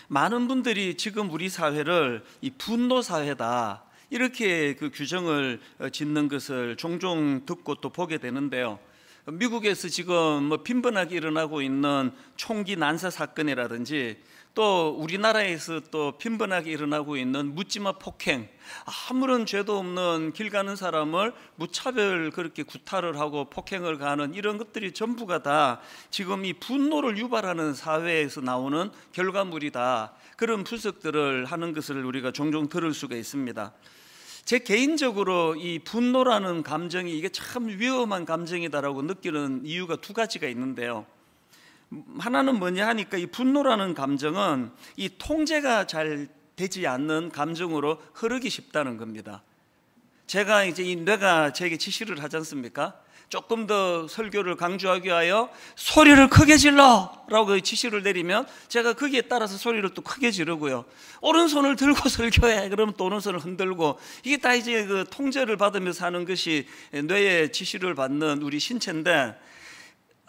많은 분들이 지금 우리 사회를 이 분노 사회다 이렇게 그 규정을 짓는 것을 종종 듣고 또 보게 되는데요. 미국에서 지금 뭐 빈번하게 일어나고 있는 총기 난사 사건이라든지 또 우리나라에서 또 빈번하게 일어나고 있는 묻지마 폭행, 아무런 죄도 없는 길 가는 사람을 무차별 그렇게 구타를 하고 폭행을 가하는 이런 것들이 전부가 다 지금 이 분노를 유발하는 사회에서 나오는 결과물이다, 그런 분석들을 하는 것을 우리가 종종 들을 수가 있습니다. 제 개인적으로 이 분노라는 감정이 이게 참 위험한 감정이다라고 느끼는 이유가 두 가지가 있는데요. 하나는 뭐냐 하니까 이 분노라는 감정은 이 통제가 잘 되지 않는 감정으로 흐르기 쉽다는 겁니다. 제가 이제 이 뇌가 제게 지시를 하지 않습니까? 조금 더 설교를 강조하기 위하여 소리를 크게 질러! 라고 지시를 내리면 제가 거기에 따라서 소리를 또 크게 지르고요. 오른손을 들고 설교해! 그러면 또 오른손을 흔들고, 이게 다 이제 그 통제를 받으면서 하는 것이 뇌의 지시를 받는 우리 신체인데,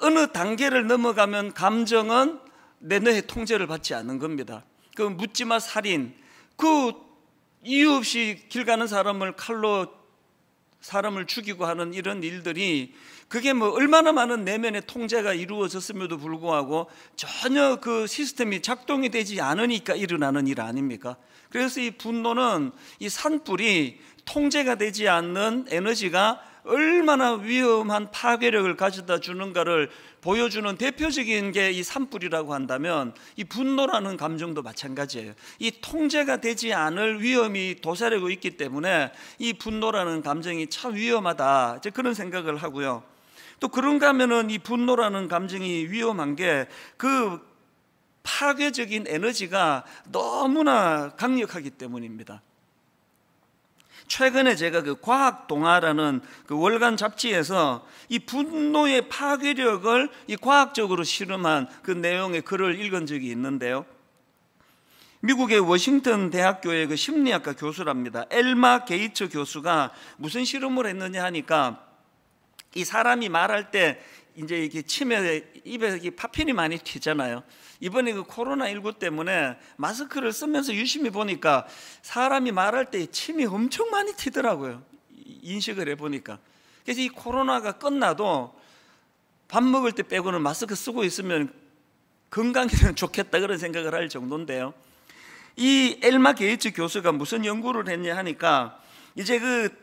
어느 단계를 넘어가면 감정은 내 뇌의 통제를 받지 않는 겁니다. 그 묻지마 살인, 그 이유 없이 길 가는 사람을 칼로 사람을 죽이고 하는 이런 일들이 그게 뭐 얼마나 많은 내면의 통제가 이루어졌음에도 불구하고 전혀 그 시스템이 작동이 되지 않으니까 일어나는 일 아닙니까? 그래서 이 분노는 이 산불이 통제가 되지 않는 에너지가 얼마나 위험한 파괴력을 가져다 주는가를 보여주는 대표적인 게 이 산불이라고 한다면, 이 분노라는 감정도 마찬가지예요. 이 통제가 되지 않을 위험이 도사리고 있기 때문에 이 분노라는 감정이 참 위험하다, 이제 그런 생각을 하고요. 또 그런가 하면은 이 분노라는 감정이 위험한 게 그 파괴적인 에너지가 너무나 강력하기 때문입니다. 최근에 제가 그 과학동화라는 그 월간 잡지에서 이 분노의 파괴력을 이 과학적으로 실험한 그 내용의 글을 읽은 적이 있는데요. 미국의 워싱턴 대학교의 그 심리학과 교수랍니다. 엘마 게이츠 교수가 무슨 실험을 했느냐 하니까, 이 사람이 말할 때 이제 이렇게 침에 입에 파편이 많이 튀잖아요. 이번에 그 코로나19 때문에 마스크를 쓰면서 유심히 보니까 사람이 말할 때 침이 엄청 많이 튀더라고요. 인식을 해보니까. 그래서 이 코로나가 끝나도 밥 먹을 때 빼고는 마스크 쓰고 있으면 건강에는 좋겠다, 그런 생각을 할 정도인데요. 이 엘마 게이츠 교수가 무슨 연구를 했냐 하니까, 이제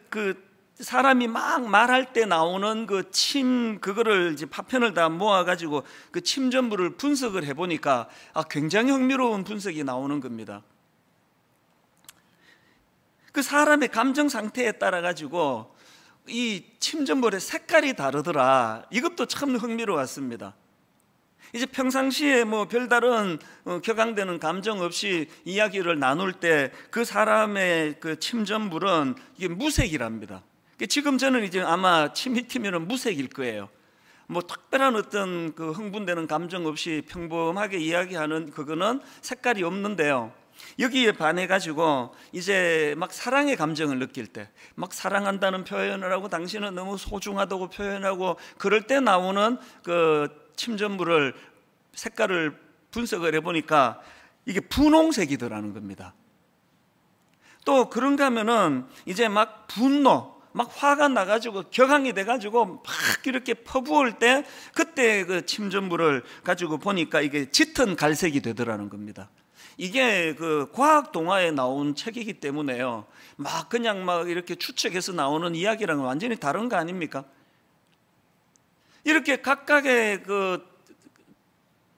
그 사람이 막 말할 때 나오는 그 침, 그거를 이제 파편을 다 모아가지고 그 침 전부를 분석을 해보니까 굉장히 흥미로운 분석이 나오는 겁니다. 그 사람의 감정 상태에 따라가지고 이 침 전부의 색깔이 다르더라. 이것도 참 흥미로웠습니다. 이제 평상시에 뭐 별다른 격앙되는 감정 없이 이야기를 나눌 때 그 사람의 그 침 전부는 이게 무색이랍니다. 지금 저는 이제 아마 침이 튀면 무색일 거예요. 뭐 특별한 어떤 그 흥분되는 감정 없이 평범하게 이야기하는 그거는 색깔이 없는데요. 여기에 반해 가지고 이제 막 사랑의 감정을 느낄 때, 막 사랑한다는 표현을 하고 당신은 너무 소중하다고 표현하고 그럴 때 나오는 그 침전물을 색깔을 분석을 해보니까 이게 분홍색이더라는 겁니다. 또 그런가 하면은 이제 막 분노, 막 화가 나가지고 격앙이 돼가지고 막 이렇게 퍼부을 때 그때 그 침전물을 가지고 보니까 이게 짙은 갈색이 되더라는 겁니다. 이게 그 과학 동화에 나온 책이기 때문에요. 막 그냥 막 이렇게 추측해서 나오는 이야기랑은 완전히 다른 거 아닙니까? 이렇게 각각의 그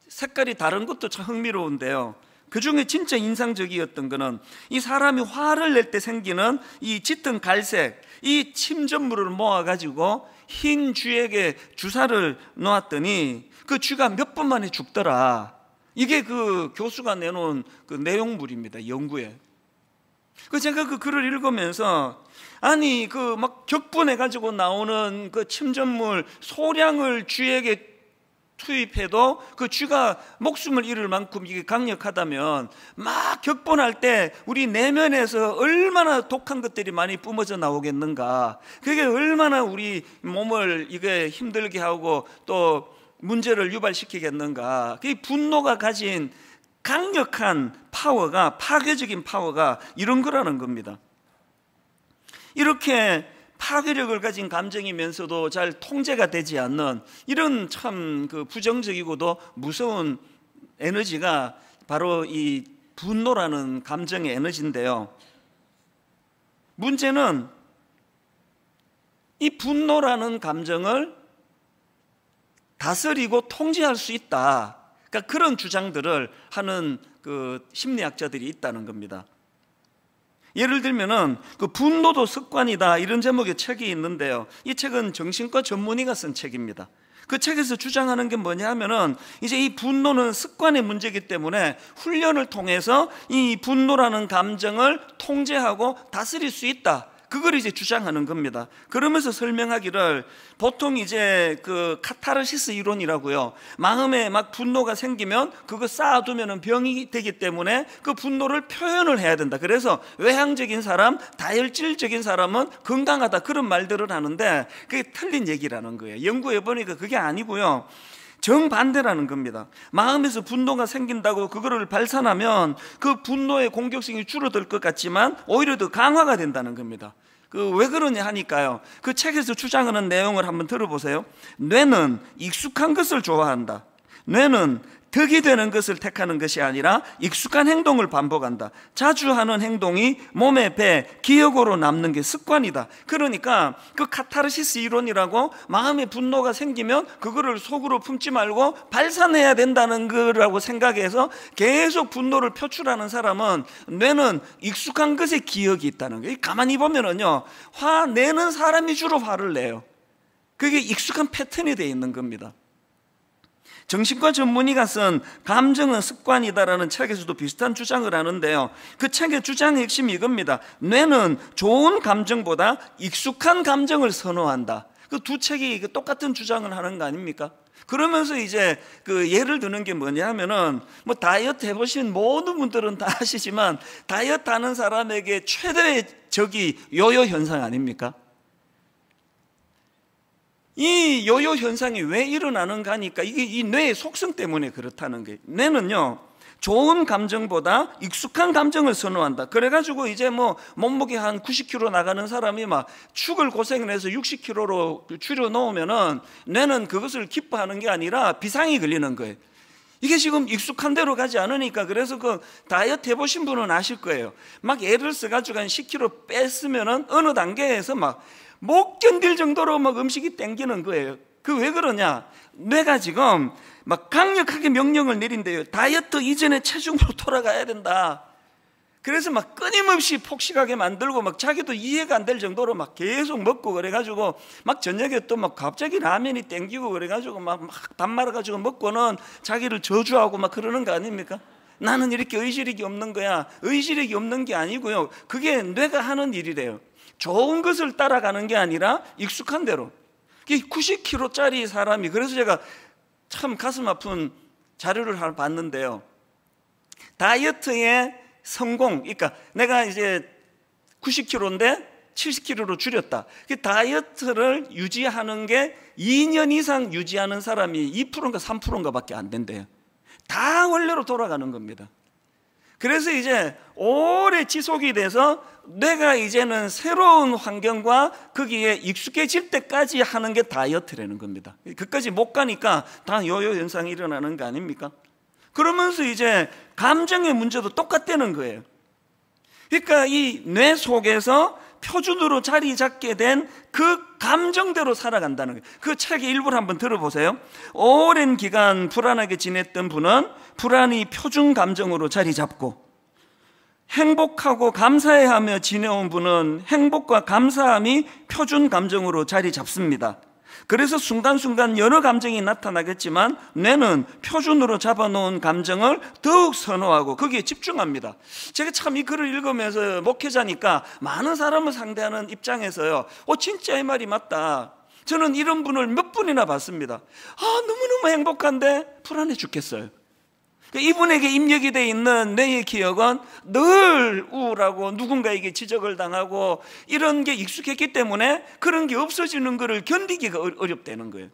색깔이 다른 것도 참 흥미로운데요. 그 중에 진짜 인상적이었던 거는 이 사람이 화를 낼 때 생기는 이 짙은 갈색, 이 침전물을 모아가지고 흰 쥐에게 주사를 놓았더니 그 쥐가 몇 분 만에 죽더라. 이게 그 교수가 내놓은 그 내용물입니다. 연구에. 그 제가 그 글을 읽으면서 아니 그 막 격분해가지고 나오는 그 침전물 소량을 쥐에게 투입해도 그 쥐가 목숨을 잃을 만큼 이게 강력하다면 막 격분할 때 우리 내면에서 얼마나 독한 것들이 많이 뿜어져 나오겠는가. 그게 얼마나 우리 몸을 이게 힘들게 하고 또 문제를 유발시키겠는가. 그 분노가 가진 강력한 파워가, 파괴적인 파워가 이런 거라는 겁니다. 이렇게 파괴력을 가진 감정이면서도 잘 통제가 되지 않는 이런 참 그 부정적이고도 무서운 에너지가 바로 이 분노라는 감정의 에너지인데요. 문제는 이 분노라는 감정을 다스리고 통제할 수 있다. 그러니까 그런 주장들을 하는 그 심리학자들이 있다는 겁니다. 예를 들면은 그 분노도 습관이다 이런 제목의 책이 있는데요. 이 책은 정신과 전문의가 쓴 책입니다. 그 책에서 주장하는 게 뭐냐 하면은 이제 이 분노는 습관의 문제이기 때문에 훈련을 통해서 이 분노라는 감정을 통제하고 다스릴 수 있다. 그걸 이제 주장하는 겁니다. 그러면서 설명하기를 보통 이제 그 카타르시스 이론이라고요. 마음에 막 분노가 생기면 그거 쌓아두면 병이 되기 때문에 그 분노를 표현을 해야 된다. 그래서 외향적인 사람, 다혈질적인 사람은 건강하다 그런 말들을 하는데 그게 틀린 얘기라는 거예요. 연구해 보니까 그게 아니고요. 정반대라는 겁니다. 마음에서 분노가 생긴다고 그거를 발산하면 그 분노의 공격성이 줄어들 것 같지만 오히려 더 강화가 된다는 겁니다. 그 왜 그러냐 하니까요. 그 책에서 주장하는 내용을 한번 들어보세요. 뇌는 익숙한 것을 좋아한다. 뇌는 덕이 되는 것을 택하는 것이 아니라 익숙한 행동을 반복한다. 자주 하는 행동이 몸에 배, 기억으로 남는 게 습관이다. 그러니까 그 카타르시스 이론이라고 마음에 분노가 생기면 그거를 속으로 품지 말고 발산해야 된다는 거라고 생각해서 계속 분노를 표출하는 사람은 뇌는 익숙한 것에 기억이 있다는 거예요. 가만히 보면은요, 화내는 사람이 주로 화를 내요. 그게 익숙한 패턴이 되어 있는 겁니다. 정신과 전문의가 쓴 감정은 습관이다라는 책에서도 비슷한 주장을 하는데요. 그 책의 주장의 핵심이 이겁니다. 뇌는 좋은 감정보다 익숙한 감정을 선호한다. 그 두 책이 똑같은 주장을 하는 거 아닙니까? 그러면서 이제 그 예를 드는 게 뭐냐 하면은 뭐 다이어트 해보신 모든 분들은 다 아시지만 다이어트 하는 사람에게 최대의 적이 요요 현상 아닙니까? 이 요요 현상이 왜 일어나는가 하니까 이게 이 뇌의 속성 때문에 그렇다는 거예요. 뇌는요, 좋은 감정보다 익숙한 감정을 선호한다. 그래가지고 이제 뭐 몸무게 한 90kg 나가는 사람이 막 축을 고생을 해서 60kg로 줄여 놓으면은 뇌는 그것을 기뻐하는 게 아니라 비상이 걸리는 거예요. 이게 지금 익숙한 대로 가지 않으니까. 그래서 그 다이어트 해보신 분은 아실 거예요. 막 애를 써가지고 한 10kg 뺐으면은 어느 단계에서 막 못 견딜 정도로 막 음식이 땡기는 거예요. 그 왜 그러냐? 뇌가 지금 막 강력하게 명령을 내린대요. 다이어트 이전의 체중으로 돌아가야 된다. 그래서 막 끊임없이 폭식하게 만들고 막 자기도 이해가 안 될 정도로 막 계속 먹고 그래가지고 막 저녁에 또 막 갑자기 라면이 땡기고 그래가지고 막 밥 말아가지고 먹고는 자기를 저주하고 막 그러는 거 아닙니까? 나는 이렇게 의지력이 없는 거야. 의지력이 없는 게 아니고요. 그게 뇌가 하는 일이래요. 좋은 것을 따라가는 게 아니라 익숙한 대로. 90kg짜리 사람이, 그래서 제가 참 가슴 아픈 자료를 하나 봤는데요. 다이어트의 성공, 그러니까 내가 이제 90kg인데 70kg로 줄였다. 그 다이어트를 유지하는 게 2년 이상 유지하는 사람이 2%인가 3%인가 밖에 안 된대요. 다 원래로 돌아가는 겁니다. 그래서 이제 오래 지속이 돼서 뇌가 이제는 새로운 환경과 거기에 익숙해질 때까지 하는 게 다이어트라는 겁니다. 그까지 못 가니까 다 요요 현상이 일어나는 거 아닙니까? 그러면서 이제 감정의 문제도 똑같다는 거예요. 그러니까 이 뇌 속에서 표준으로 자리 잡게 된 그 감정대로 살아간다는 거예요. 그 책의 일부를 한번 들어보세요. 오랜 기간 불안하게 지냈던 분은 불안이 표준 감정으로 자리 잡고, 행복하고 감사해하며 지내온 분은 행복과 감사함이 표준 감정으로 자리 잡습니다. 그래서 순간순간 여러 감정이 나타나겠지만 뇌는 표준으로 잡아놓은 감정을 더욱 선호하고 거기에 집중합니다. 제가 참 이 글을 읽으면서 목회자니까 많은 사람을 상대하는 입장에서요, 진짜 이 말이 맞다. 저는 이런 분을 몇 분이나 봤습니다. 너무너무 행복한데 불안해 죽겠어요. 이분에게 입력이 되어 있는 뇌의 기억은 늘 우울하고 누군가에게 지적을 당하고 이런 게 익숙했기 때문에 그런 게 없어지는 것을 견디기가 어렵다는 거예요.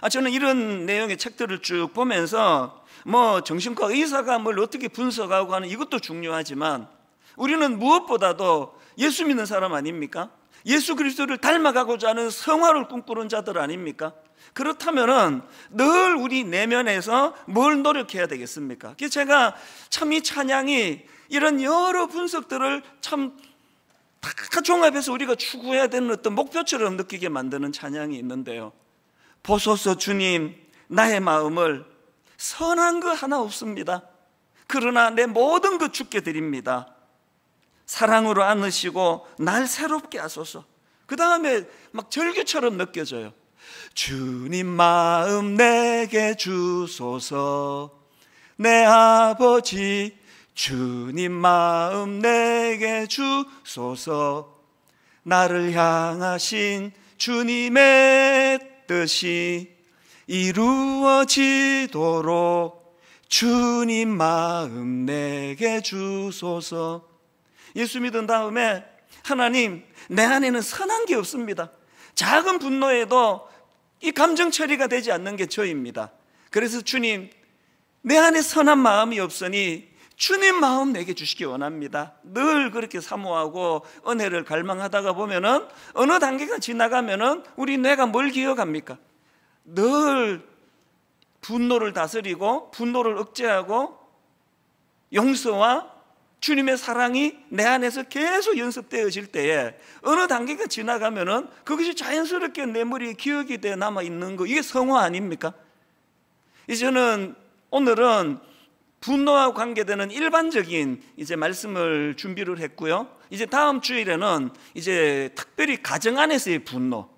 저는 이런 내용의 책들을 쭉 보면서 뭐 정신과 의사가 뭘 어떻게 분석하고 하는 이것도 중요하지만 우리는 무엇보다도 예수 믿는 사람 아닙니까? 예수 그리스도를 닮아가고자 하는 성화를 꿈꾸는 자들 아닙니까? 그렇다면은 늘 우리 내면에서 뭘 노력해야 되겠습니까? 그래서 제가 참 이 찬양이 이런 여러 분석들을 참 다 종합해서 우리가 추구해야 되는 어떤 목표처럼 느끼게 만드는 찬양이 있는데요. 보소서 주님, 나의 마음을 선한 거 하나 없습니다. 그러나 내 모든 것 주께 드립니다. 사랑으로 안으시고 날 새롭게 하소서. 그 다음에 막 절규처럼 느껴져요. 주님 마음 내게 주소서. 내 아버지 주님 마음 내게 주소서. 나를 향하신 주님의 뜻이 이루어지도록 주님 마음 내게 주소서. 예수 믿은 다음에 하나님, 내 안에는 선한 게 없습니다. 작은 분노에도 이 감정 처리가 되지 않는 게 저입니다. 그래서 주님, 내 안에 선한 마음이 없으니 주님 마음 내게 주시기 원합니다. 늘 그렇게 사모하고 은혜를 갈망하다가 보면은 어느 단계가 지나가면은 우리 뇌가 뭘 기억합니까? 늘 분노를 다스리고 분노를 억제하고 용서와 주님의 사랑이 내 안에서 계속 연습되어질 때에 어느 단계가 지나가면은 그것이 자연스럽게 내 머리에 기억이 돼 남아있는 거, 이게 성화 아닙니까? 이제는 오늘은 분노와 관계되는 일반적인 이제 말씀을 준비를 했고요. 이제 다음 주일에는 이제 특별히 가정 안에서의 분노,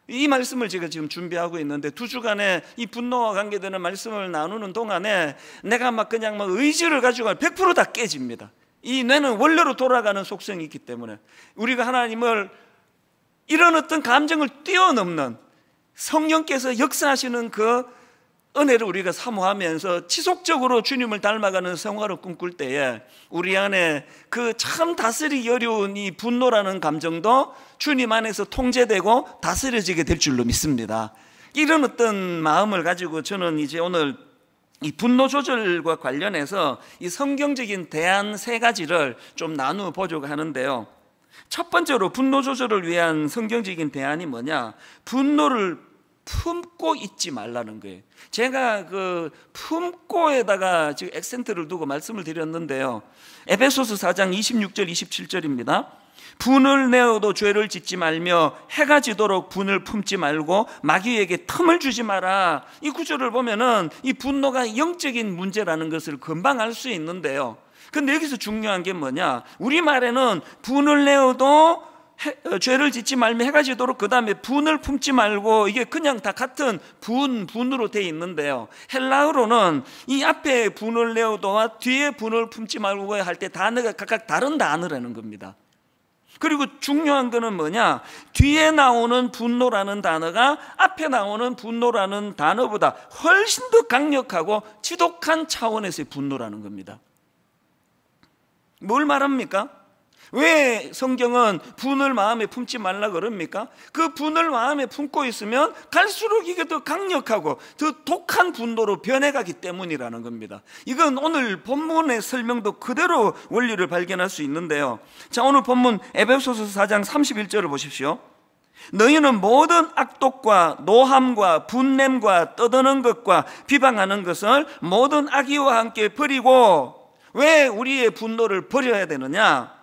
이 말씀을 제가 지금 준비하고 있는데, 두 주간에 이 분노와 관계되는 말씀을 나누는 동안에 내가 막 그냥 막 의지를 가지고 100% 다 깨집니다. 이 뇌는 원래로 돌아가는 속성이 있기 때문에 우리가 하나님을 이런 어떤 감정을 뛰어넘는 성령께서 역사하시는 그 은혜를 우리가 사모하면서 지속적으로 주님을 닮아가는 생활을 꿈꿀 때에 우리 안에 그 참 다스리기 어려운 이 분노라는 감정도 주님 안에서 통제되고 다스려지게 될 줄로 믿습니다. 이런 어떤 마음을 가지고 저는 이제 오늘 이 분노 조절과 관련해서 이 성경적인 대안 세 가지를 좀 나누어 보려고 하는데요. 첫 번째로 분노 조절을 위한 성경적인 대안이 뭐냐? 분노를 품고 있지 말라는 거예요. 제가 그 품고에다가 지금 액센트를 두고 말씀을 드렸는데요. 에베소서 4장 26절 27절입니다. 분을 내어도 죄를 짓지 말며 해가 지도록 분을 품지 말고 마귀에게 틈을 주지 마라. 이 구절을 보면은 이 분노가 영적인 문제라는 것을 금방 알 수 있는데요. 근데 여기서 중요한 게 뭐냐? 우리말에는 분을 내어도 죄를 짓지 말며 해가 지도록, 그 다음에 분을 품지 말고, 이게 그냥 다 같은 분으로 되어 있는데요. 헬라어로는 이 앞에 분을 내어도와 뒤에 분을 품지 말고 할 때 단어가 각각 다른 단어라는 겁니다. 그리고 중요한 거는 뭐냐? 뒤에 나오는 분노라는 단어가 앞에 나오는 분노라는 단어보다 훨씬 더 강력하고 지독한 차원에서의 분노라는 겁니다. 뭘 말합니까? 왜 성경은 분을 마음에 품지 말라 그럽니까? 그 분을 마음에 품고 있으면 갈수록 이게 더 강력하고 더 독한 분노로 변해가기 때문이라는 겁니다. 이건 오늘 본문의 설명도 그대로 원리를 발견할 수 있는데요. 자, 오늘 본문 에베소서 4장 31절을 보십시오. 너희는 모든 악독과 노함과 분냄과 떠드는 것과 비방하는 것을 모든 악의와 함께 버리고. 왜 우리의 분노를 버려야 되느냐?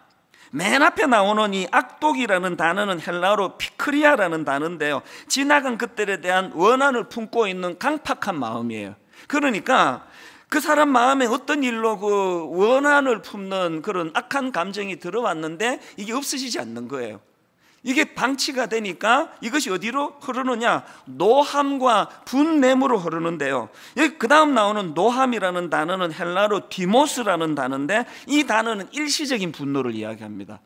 맨 앞에 나오는 이 악독이라는 단어는 헬라어로 피크리아라는 단어인데요, 지나간 것들에 대한 원한을 품고 있는 강팍한 마음이에요. 그러니까 그 사람 마음에 어떤 일로 그 원한을 품는 그런 악한 감정이 들어왔는데 이게 없어지지 않는 거예요. 이게 방치가 되니까 이것이 어디로 흐르느냐? 노함과 분냄으로 흐르는데요. 여기 그 다음 나오는 노함이라는 단어는 헬라어로 디모스라는 단어인데, 이 단어는 일시적인 분노를 이야기합니다.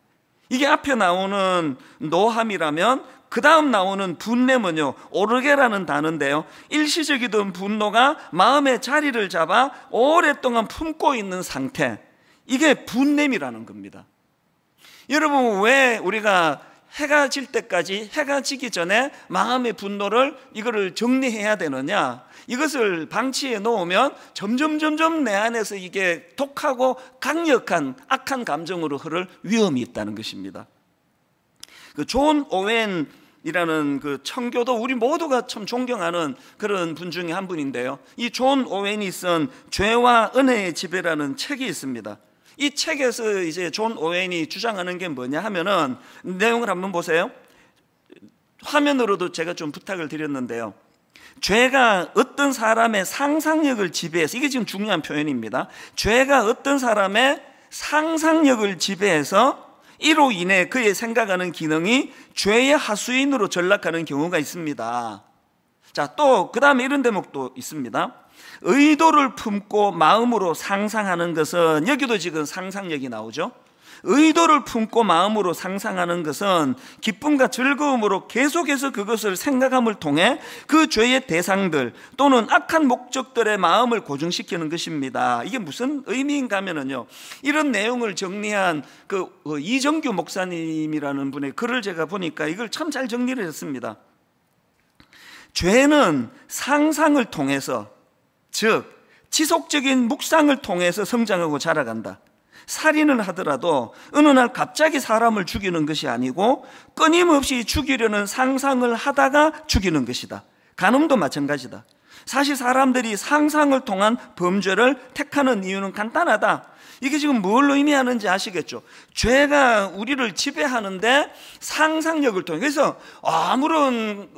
이게 앞에 나오는 노함이라면 그 다음 나오는 분냄은요, 오르게라는 단어인데요, 일시적이던 분노가 마음의 자리를 잡아 오랫동안 품고 있는 상태, 이게 분냄이라는 겁니다. 여러분, 왜 우리가 해가 질 때까지, 해가 지기 전에 마음의 분노를 이거를 정리해야 되느냐, 이것을 방치해 놓으면 점점 내 안에서 이게 독하고 강력한 악한 감정으로 흐를 위험이 있다는 것입니다. 그 존 오웬이라는 그 청교도, 우리 모두가 참 존경하는 그런 분 중에 한 분인데요, 이 존 오웬이 쓴 죄와 은혜의 지배라는 책이 있습니다. 이 책에서 이제 존 오웬이 주장하는 게 뭐냐 하면은, 내용을 한번 보세요. 화면으로도 제가 좀 부탁을 드렸는데요, 죄가 어떤 사람의 상상력을 지배해서, 이게 지금 중요한 표현입니다. 죄가 어떤 사람의 상상력을 지배해서 이로 인해 그의 생각하는 기능이 죄의 하수인으로 전락하는 경우가 있습니다. 자, 또 그 다음에 이런 대목도 있습니다. 의도를 품고 마음으로 상상하는 것은, 여기도 지금 상상력이 나오죠. 의도를 품고 마음으로 상상하는 것은 기쁨과 즐거움으로 계속해서 그것을 생각함을 통해 그 죄의 대상들 또는 악한 목적들의 마음을 고정시키는 것입니다. 이게 무슨 의미인가 하면요, 이런 내용을 정리한 그 이정규 목사님이라는 분의 글을 제가 보니까 이걸 참 잘 정리를 했습니다. 죄는 상상을 통해서, 즉 지속적인 묵상을 통해서 성장하고 자라간다. 살인을 하더라도 어느 날 갑자기 사람을 죽이는 것이 아니고 끊임없이 죽이려는 상상을 하다가 죽이는 것이다. 간음도 마찬가지다. 사실 사람들이 상상을 통한 범죄를 택하는 이유는 간단하다. 이게 지금 뭘 의미하는지 아시겠죠? 죄가 우리를 지배하는데 상상력을 통해, 그래서 아무런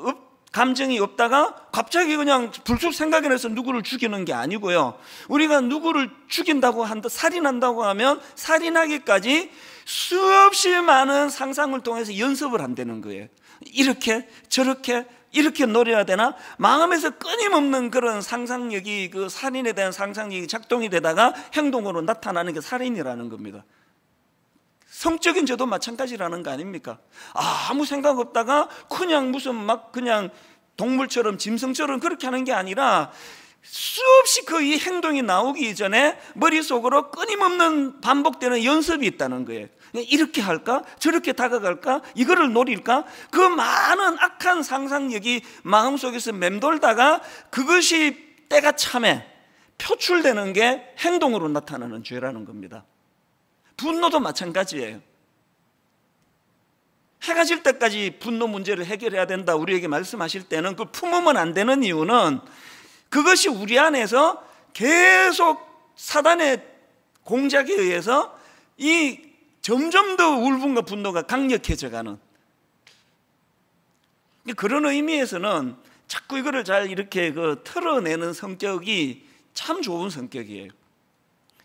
감정이 없다가 갑자기 그냥 불쑥 생각이 나서 누구를 죽이는 게 아니고요, 우리가 누구를 죽인다고 한다, 살인한다고 하면 살인하기까지 수없이 많은 상상을 통해서 연습을 한다는 거예요. 이렇게 저렇게 이렇게 노려야 되나, 마음에서 끊임없는 그런 상상력이, 그 살인에 대한 상상력이 작동이 되다가 행동으로 나타나는 게 살인이라는 겁니다. 성적인 죄도 마찬가지라는 거 아닙니까? 아무 생각 없다가 그냥 무슨 막 그냥 동물처럼 짐승처럼 그렇게 하는 게 아니라 수없이 그 이 행동이 나오기 전에 머릿속으로 끊임없는 반복되는 연습이 있다는 거예요. 이렇게 할까? 저렇게 다가갈까? 이거를 노릴까? 그 많은 악한 상상력이 마음속에서 맴돌다가 그것이 때가 참에 표출되는 게 행동으로 나타나는 죄라는 겁니다. 분노도 마찬가지예요. 해가 질 때까지 분노 문제를 해결해야 된다 우리에게 말씀하실 때는, 그걸 품으면 안 되는 이유는 그것이 우리 안에서 계속 사단의 공작에 의해서 이 점점 더 울분과 분노가 강력해져가는, 그런 의미에서는 자꾸 이거를 잘 이렇게 털어내는 성격이 참 좋은 성격이에요.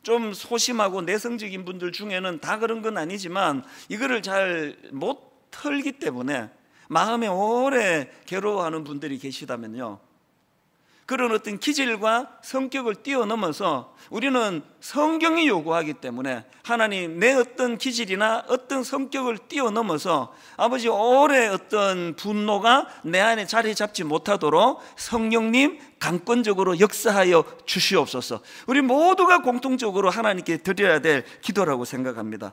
좀 소심하고 내성적인 분들 중에는 다 그런 건 아니지만 이거를 잘 못 털기 때문에 마음에 오래 괴로워하는 분들이 계시다면요, 그런 어떤 기질과 성격을 뛰어넘어서 우리는 성경이 요구하기 때문에 하나님, 내 어떤 기질이나 어떤 성격을 뛰어넘어서 아버지 오래 어떤 분노가 내 안에 자리 잡지 못하도록 성령님 강권적으로 역사하여 주시옵소서. 우리 모두가 공통적으로 하나님께 드려야 될 기도라고 생각합니다.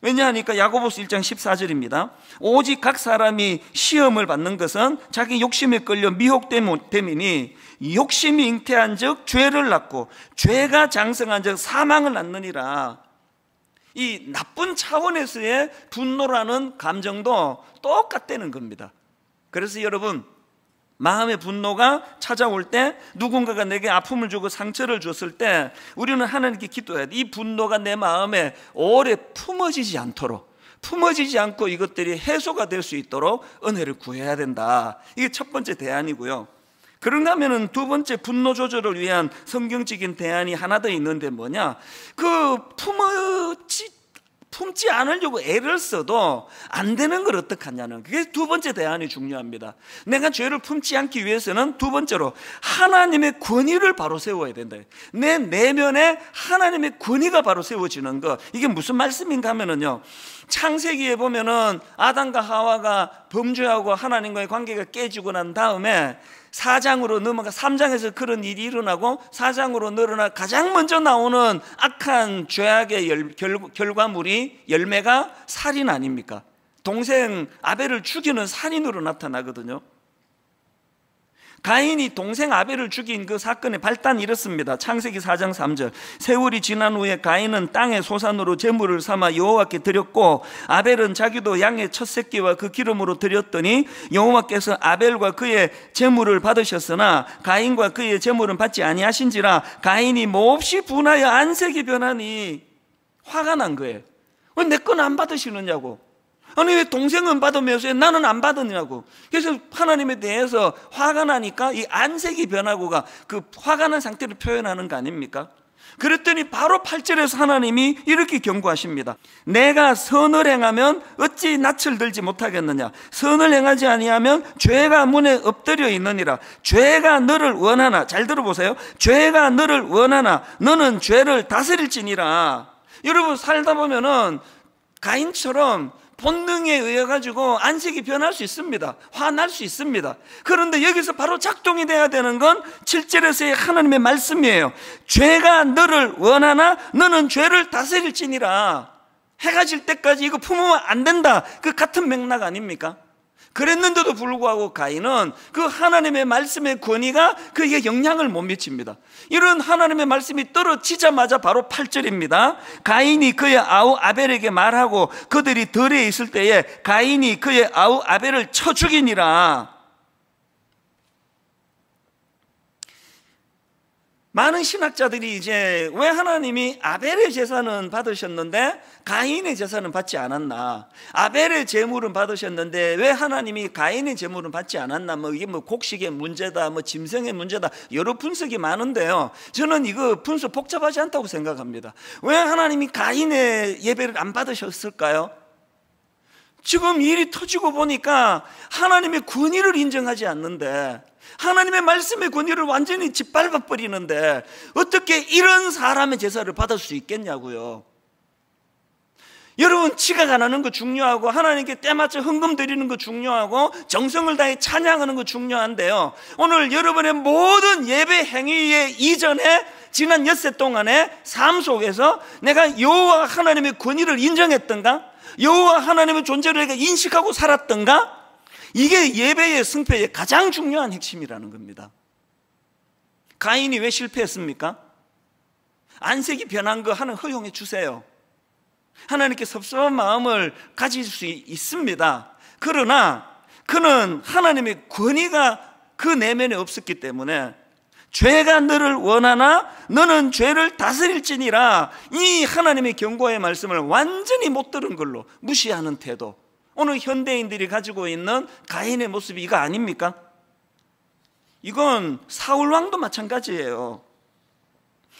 왜냐하니까 야고보서 1장 14절입니다. 오직 각 사람이 시험을 받는 것은 자기 욕심에 끌려 미혹됨이니 욕심이 잉태한 즉 죄를 낳고 죄가 장성한 즉 사망을 낳느니라. 이 나쁜 차원에서의 분노라는 감정도 똑같다는 겁니다. 그래서 여러분, 마음의 분노가 찾아올 때, 누군가가 내게 아픔을 주고 상처를 줬을 때 우리는 하나님께 기도해야 돼. 이 분노가 내 마음에 오래 품어지지 않도록, 품어지지 않고 이것들이 해소가 될 수 있도록 은혜를 구해야 된다. 이게 첫 번째 대안이고요. 그런가 하면은 두 번째 분노 조절을 위한 성경적인 대안이 하나 더 있는데 뭐냐, 품지 않으려고 애를 써도 안 되는 걸 어떡하냐는, 그게 두 번째 대안이 중요합니다. 내가 죄를 품지 않기 위해서는 두 번째로 하나님의 권위를 바로 세워야 된다. 내 내면에 하나님의 권위가 바로 세워지는 거, 이게 무슨 말씀인가 하면은요, 창세기에 보면은 아담과 하와가 범죄하고 하나님과의 관계가 깨지고 난 다음에 4장으로 넘어가 3장에서 그런 일이 일어나고 4장으로 늘어나 가장 먼저 나오는 악한 죄악의 결과물이, 열매가 살인 아닙니까? 동생 아벨을 죽이는 살인으로 나타나거든요. 가인이 동생 아벨을 죽인 그 사건의 발단이 이렇습니다. 창세기 4장 3절. 세월이 지난 후에 가인은 땅의 소산으로 제물을 삼아 여호와께 드렸고 아벨은 자기도 양의 첫 새끼와 그 기름으로 드렸더니 여호와께서 아벨과 그의 제물을 받으셨으나 가인과 그의 제물은 받지 아니하신지라 가인이 몹시 분하여 안색이 변하니 화가 난 거예요. 왜 내 건 안 받으시느냐고. 아니 왜 동생은 받으면서 왜 나는 안 받느냐고. 그래서 하나님에 대해서 화가 나니까 이 안색이 변하고가 그 화가 난 상태를 표현하는 거 아닙니까? 그랬더니 바로 8절에서 하나님이 이렇게 경고하십니다. 내가 선을 행하면 어찌 낯을 들지 못하겠느냐. 선을 행하지 아니하면 죄가 문에 엎드려 있느니라. 죄가 너를 원하나. 잘 들어보세요. 죄가 너를 원하나 너는 죄를 다스릴지니라. 여러분 살다 보면은 가인처럼 본능에 의해 가지고 안색이 변할 수 있습니다. 화날 수 있습니다. 그런데 여기서 바로 작동이 돼야 되는 건 7절에서의 하나님의 말씀이에요. 죄가 너를 원하나 너는 죄를 다스릴지니라. 해가 질 때까지 이거 품으면 안 된다. 그 같은 맥락 아닙니까? 그랬는데도 불구하고 가인은 그 하나님의 말씀의 권위가 그에게 영향을 못 미칩니다. 이런 하나님의 말씀이 떨어지자마자 바로 8절입니다. 가인이 그의 아우 아벨에게 말하고 그들이 들에 있을 때에 가인이 그의 아우 아벨을 쳐 죽이니라. 많은 신학자들이 이제 왜 하나님이 아벨의 제사는 받으셨는데 가인의 제사는 받지 않았나, 아벨의 제물은 받으셨는데 왜 하나님이 가인의 제물은 받지 않았나, 이게 곡식의 문제다, 짐승의 문제다, 여러 분석이 많은데요, 저는 이거 분석 복잡하지 않다고 생각합니다. 왜 하나님이 가인의 예배를 안 받으셨을까요? 지금 일이 터지고 보니까 하나님의 권위를 인정하지 않는데, 하나님의 말씀의 권위를 완전히 짓밟아 버리는데 어떻게 이런 사람의 제사를 받을 수 있겠냐고요. 여러분, 지각 안 하는 거 중요하고 하나님께 때맞춰 헌금 드리는 거 중요하고 정성을 다해 찬양하는 거 중요한데요, 오늘 여러분의 모든 예배 행위의 이전에 지난 엿새 동안의 삶 속에서 내가 여호와 하나님의 권위를 인정했던가, 여호와 하나님의 존재를 내가 인식하고 살았던가, 이게 예배의 승패의 가장 중요한 핵심이라는 겁니다. 가인이 왜 실패했습니까? 안색이 변한 거 하나님 허용해 주세요. 하나님께 섭섭한 마음을 가질 수 있습니다. 그러나 그는 하나님의 권위가 그 내면에 없었기 때문에 죄가 너를 원하나 너는 죄를 다스릴지니라, 이 하나님의 경고의 말씀을 완전히 못 들은 걸로 무시하는 태도, 오늘 현대인들이 가지고 있는 가인의 모습이 이거 아닙니까? 이건 사울왕도 마찬가지예요.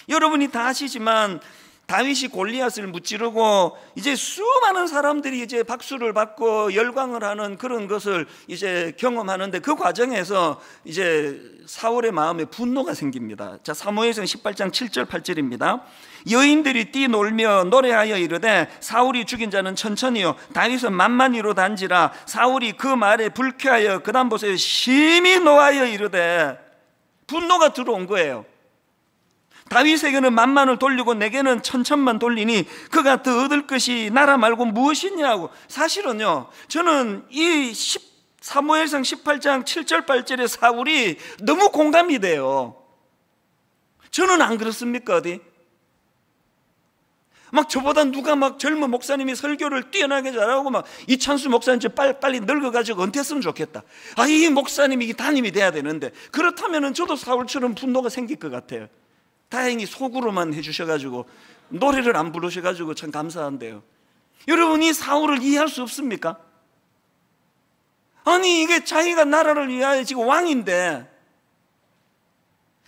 여러분이 다 아시지만 다윗이 골리앗을 무찌르고 이제 수많은 사람들이 이제 박수를 받고 열광을 하는 그런 것을 이제 경험하는데, 그 과정에서 이제 사울의 마음에 분노가 생깁니다. 자, 사무엘상 18장 7절 8절입니다. 여인들이 뛰놀며 노래하여 이르되 사울이 죽인 자는 천천히요 다윗은 만만히로 단지라. 사울이 그 말에 불쾌하여 그 다음 보세요, 심히 노하여 이르되, 분노가 들어온 거예요. 다윗에게는 만만을 돌리고 내게는 천천만 돌리니 그가 더 얻을 것이 나라 말고 무엇이냐고. 사실은요, 저는 이 사무엘상 18장 7절 8절의 사울이 너무 공감이 돼요. 저는 안 그렇습니까? 어디? 막 저보다 누가 막 젊은 목사님이 설교를 뛰어나게 잘하고 막 이찬수 목사님 빨리 늙어가지고 은퇴했으면 좋겠다. 이 목사님이 담임이 돼야 되는데, 그렇다면 저도 사울처럼 분노가 생길 것 같아요. 다행히 속으로만 해주셔가지고 노래를 안 부르셔가지고 참 감사한데요. 여러분이 사울을 이해할 수 없습니까? 아니 이게 자기가 나라를 위하여 지금 왕인데,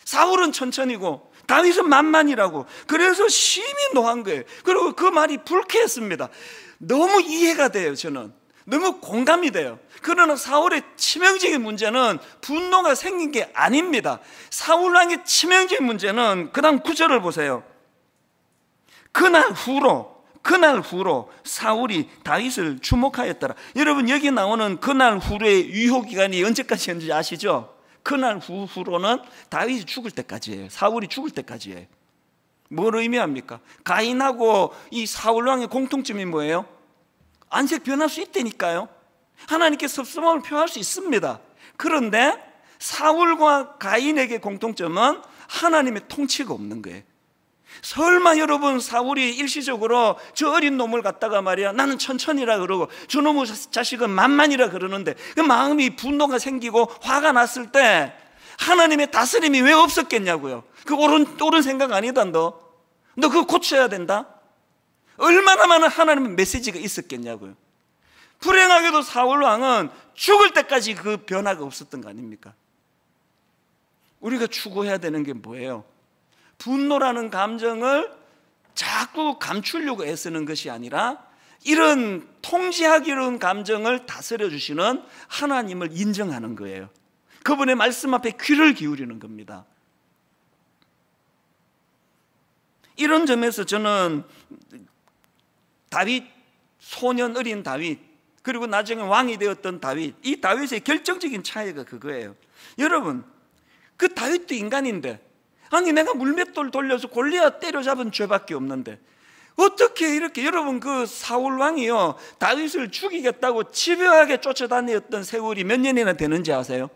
사울은 천천히고 다윗은 만만이라고. 그래서 심히 노한 거예요. 그리고 그 말이 불쾌했습니다. 너무 이해가 돼요. 저는 너무 공감이 돼요. 그러나 사울의 치명적인 문제는 분노가 생긴 게 아닙니다. 사울왕의 치명적인 문제는 그 다음 9절을 보세요. 그날 후로 사울이 다윗을 주목하였더라. 여러분, 여기 나오는 그날 후로의 유효기간이 언제까지였는지 아시죠? 그날 후로는 다윗이 죽을 때까지예요. 사울이 죽을 때까지예요. 뭘 의미합니까? 가인하고 이 사울왕의 공통점이 뭐예요? 안색 변할 수 있다니까요. 하나님께 섭섭함을 표할 수 있습니다. 그런데 사울과 가인에게 공통점은 하나님의 통치가 없는 거예요. 설마 여러분 사울이 일시적으로 저 어린 놈을 갖다가 말이야 나는 천천히라 그러고 저놈의 자식은 만만이라 그러는데 그 마음이 분노가 생기고 화가 났을 때 하나님의 다스림이 왜 없었겠냐고요. 그 옳은 생각 아니다. 너 그거 고쳐야 된다. 얼마나 많은 하나님의 메시지가 있었겠냐고요. 불행하게도 사울 왕은 죽을 때까지 그 변화가 없었던 거 아닙니까? 우리가 추구해야 되는 게 뭐예요? 분노라는 감정을 자꾸 감추려고 애쓰는 것이 아니라 이런 통제하기로운 감정을 다스려 주시는 하나님을 인정하는 거예요. 그분의 말씀 앞에 귀를 기울이는 겁니다. 이런 점에서 저는 다윗, 소년 어린 다윗, 그리고 나중에 왕이 되었던 다윗, 이 다윗의 결정적인 차이가 그거예요. 여러분, 그 다윗도 인간인데 아니 내가 물맷돌 돌려서 골리앗 때려잡은 죄밖에 없는데 어떻게 이렇게 여러분 그 사울 왕이요 다윗을 죽이겠다고 집요하게 쫓아다녔던 세월이 몇 년이나 되는지 아세요?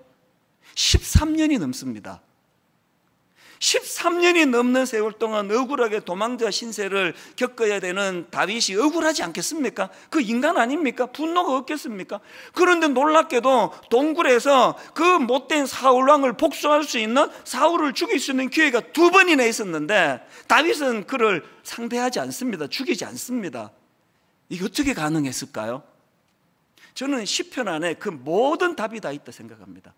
13년이 넘습니다. 13년이 넘는 세월 동안 억울하게 도망자 신세를 겪어야 되는 다윗이 억울하지 않겠습니까? 그 인간 아닙니까? 분노가 없겠습니까? 그런데 놀랍게도 동굴에서 그 못된 사울왕을 복수할 수 있는 사울을 죽일 수 있는 기회가 2번이나 있었는데 다윗은 그를 상대하지 않습니다. 죽이지 않습니다. 이게 어떻게 가능했을까요? 저는 시편 안에 그 모든 답이 다 있다 생각합니다.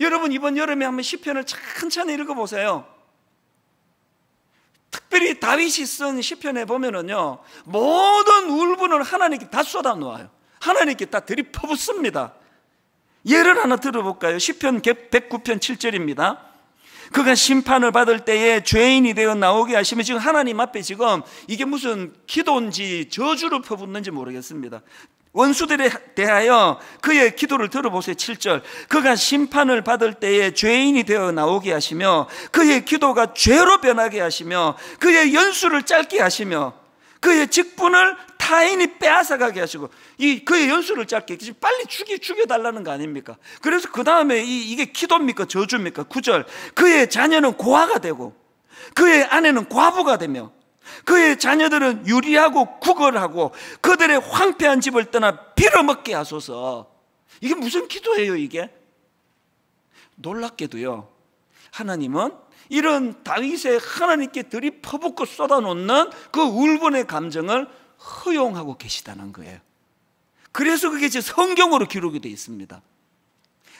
여러분 이번 여름에 한번 시편을 천천히 읽어보세요. 특별히 다윗이 쓴 시편에 보면은요 모든 울분을 하나님께 다 쏟아놓아요. 하나님께 다 들이퍼붓습니다. 예를 하나 들어볼까요? 시편 109편 7절입니다. 그가 심판을 받을 때에 죄인이 되어 나오게 하시면, 지금 하나님 앞에 지금 이게 무슨 기도인지 저주를 퍼붓는지 모르겠습니다. 원수들에 대하여 그의 기도를 들어보세요. 7절. 그가 심판을 받을 때에 죄인이 되어 나오게 하시며 그의 기도가 죄로 변하게 하시며 그의 연수를 짧게 하시며 그의 직분을 타인이 빼앗아가게 하시고, 그의 연수를 짧게, 빨리 죽여달라는 거 아닙니까? 그래서 그 다음에 이게 기도입니까 저주입니까? 9절. 그의 자녀는 고아가 되고 그의 아내는 과부가 되며 그의 자녀들은 유리하고 구걸하고 그들의 황폐한 집을 떠나 빌어먹게 하소서. 이게 무슨 기도예요 이게? 놀랍게도요 하나님은 이런 다윗의 하나님께 들이퍼붓고 쏟아놓는 그 울분의 감정을 허용하고 계시다는 거예요. 그래서 그게 제 성경으로 기록이 되어 있습니다.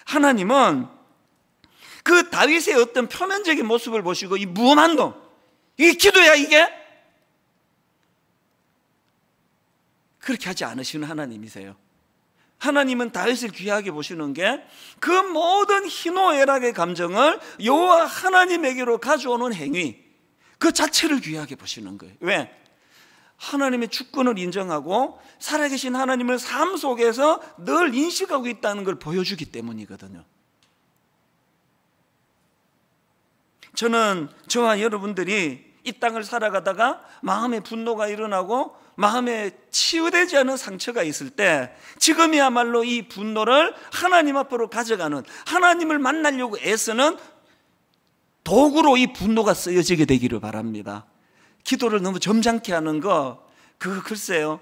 하나님은 그 다윗의 어떤 표면적인 모습을 보시고 이 무엄한 놈, 이게 기도야 이게? 그렇게 하지 않으시는 하나님이세요. 하나님은 다윗을 귀하게 보시는 게 그 모든 희노애락의 감정을 여호와 하나님에게로 가져오는 행위, 그 자체를 귀하게 보시는 거예요. 왜? 하나님의 주권을 인정하고 살아계신 하나님을 삶 속에서 늘 인식하고 있다는 걸 보여주기 때문이거든요. 저는 저와 여러분들이 이 땅을 살아가다가 마음에 분노가 일어나고 마음에 치유되지 않은 상처가 있을 때 지금이야말로 이 분노를 하나님 앞으로 가져가는, 하나님을 만나려고 애쓰는 도구로 이 분노가 쓰여지게 되기를 바랍니다. 기도를 너무 점잖게 하는 거, 그거 글쎄요,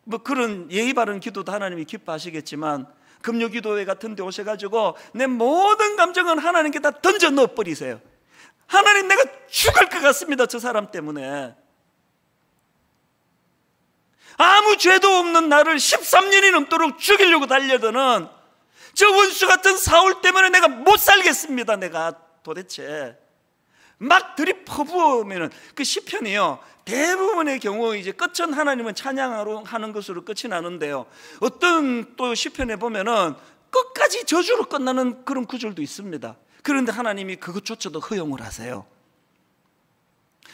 뭐 그런 예의 바른 기도도 하나님이 기뻐하시겠지만 금요기도회 같은 데 오셔가지고 내 모든 감정은 하나님께 다 던져 넣어버리세요. 하나님 내가 죽을 것 같습니다 저 사람 때문에. 아무 죄도 없는 나를 13년이 넘도록 죽이려고 달려드는 저 원수 같은 사울 때문에 내가 못 살겠습니다. 내가 도대체 막 들이퍼부으면 그 시편이요 대부분의 경우 이제 끝은 하나님은 찬양하러 하는 것으로 끝이 나는데요, 어떤 또 시편에 보면은 끝까지 저주로 끝나는 그런 구절도 있습니다. 그런데 하나님이 그것조차도 허용을 하세요.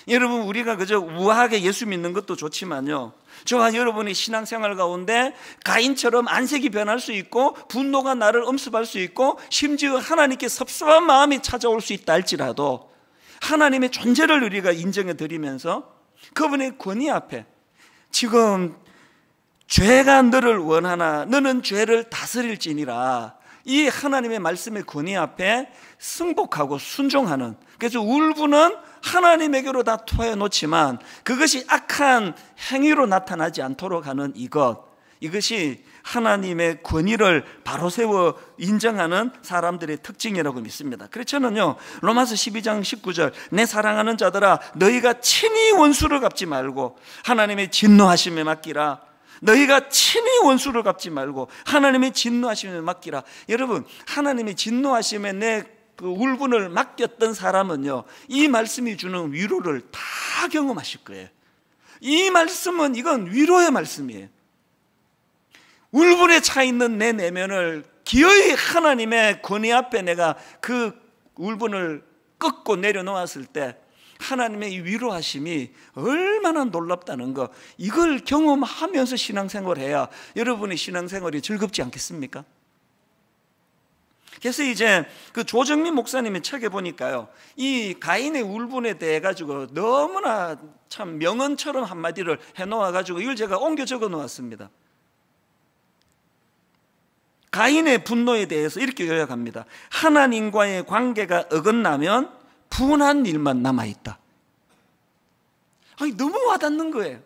여러분, 우리가 그저 우아하게 예수 믿는 것도 좋지만요, 저와 여러분이 신앙생활 가운데 가인처럼 안색이 변할 수 있고 분노가 나를 엄습할 수 있고 심지어 하나님께 섭섭한 마음이 찾아올 수 있다 할지라도 하나님의 존재를 우리가 인정해 드리면서 그분의 권위 앞에 지금 죄가 너를 원하나 너는 죄를 다스릴지니라. 이 하나님의 말씀의 권위 앞에 승복하고 순종하는, 그래서 울분은 하나님에게로 다 토해놓지만 그것이 악한 행위로 나타나지 않도록 하는 이것이 하나님의 권위를 바로 세워 인정하는 사람들의 특징이라고 믿습니다. 그래서 저는요, 로마서 12장 19절, 내 사랑하는 자들아 너희가 친히 원수를 갚지 말고 하나님의 진노하심에 맡기라. 너희가 친히 원수를 갚지 말고 하나님의 진노하심에 맡기라. 여러분, 하나님의 진노하심에 내 그 울분을 맡겼던 사람은요, 이 말씀이 주는 위로를 다 경험하실 거예요. 이 말씀은, 이건 위로의 말씀이에요. 울분에 차 있는 내 내면을 기어이 하나님의 권위 앞에 내가 그 울분을 꺾고 내려놓았을 때 하나님의 이 위로하심이 얼마나 놀랍다는 거, 이걸 경험하면서 신앙생활을 해야 여러분의 신앙생활이 즐겁지 않겠습니까? 그래서 이제 그 조정민 목사님의 책에 보니까요, 이 가인의 울분에 대해 가지고 너무나 참 명언처럼 한마디를 해놓아 가지고 이걸 제가 옮겨 적어 놓았습니다. 가인의 분노에 대해서 이렇게 요약합니다. 하나님과의 관계가 어긋나면 분한 일만 남아있다. 아니, 너무 와닿는 거예요.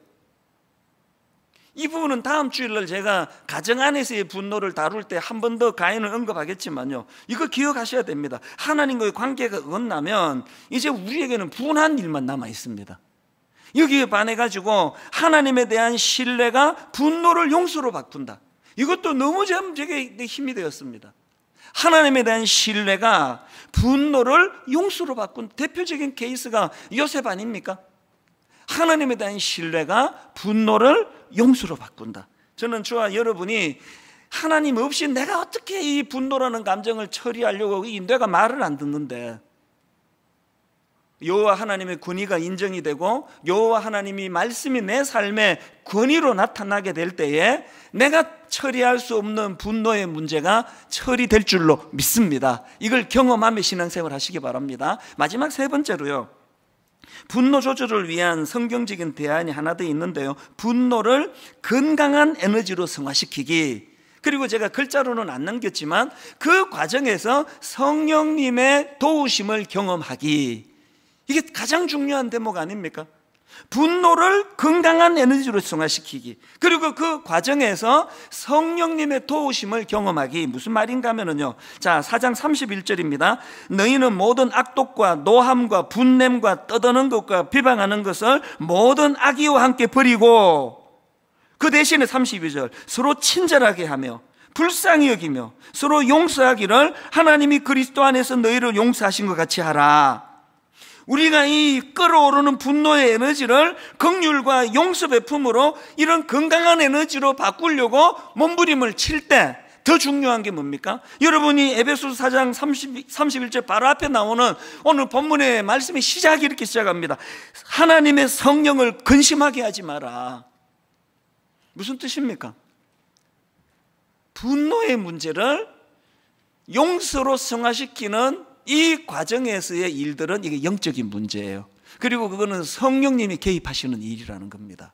이 부분은 다음 주일날 제가 가정 안에서의 분노를 다룰 때 한 번 더 가인을 언급하겠지만요, 이거 기억하셔야 됩니다. 하나님과의 관계가 어긋나면 이제 우리에게는 분한 일만 남아있습니다. 여기에 반해가지고 하나님에 대한 신뢰가 분노를 용서로 바꾼다. 이것도 너무 제게 힘이 되었습니다. 하나님에 대한 신뢰가 분노를 용서로 바꾼 대표적인 케이스가 요셉 아닙니까? 하나님에 대한 신뢰가 분노를 용서로 바꾼다. 저는 저와 여러분이 하나님 없이 내가 어떻게 이 분노라는 감정을 처리하려고 이 뇌가 말을 안 듣는데, 여호와 하나님의 권위가 인정이 되고 여호와 하나님이 말씀이 내 삶의 권위로 나타나게 될 때에 내가 처리할 수 없는 분노의 문제가 처리될 줄로 믿습니다. 이걸 경험하며 신앙생활 하시기 바랍니다. 마지막 세 번째로요, 분노 조절을 위한 성경적인 대안이 하나 더 있는데요, 분노를 건강한 에너지로 승화시키기. 그리고 제가 글자로는 안 남겼지만 그 과정에서 성령님의 도우심을 경험하기. 이게 가장 중요한 대목 아닙니까? 분노를 건강한 에너지로 승화시키기, 그리고 그 과정에서 성령님의 도우심을 경험하기. 무슨 말인가 하면요, 자, 4장 31절입니다. 너희는 모든 악독과 노함과 분냄과 떠드는 것과 비방하는 것을 모든 악의와 함께 버리고, 그 대신에 32절, 서로 친절하게 하며 불쌍히 여기며 서로 용서하기를 하나님이 그리스도 안에서 너희를 용서하신 것 같이 하라. 우리가 이 끓어오르는 분노의 에너지를 긍휼과 용서 베품으로 이런 건강한 에너지로 바꾸려고 몸부림을 칠 때 더 중요한 게 뭡니까? 여러분이 에베소서 4장 31절 바로 앞에 나오는 오늘 본문의 말씀의 시작이 이렇게 시작합니다. 하나님의 성령을 근심하게 하지 마라. 무슨 뜻입니까? 분노의 문제를 용서로 승화시키는 이 과정에서의 일들은 이게 영적인 문제예요. 그리고 그거는 성령님이 개입하시는 일이라는 겁니다.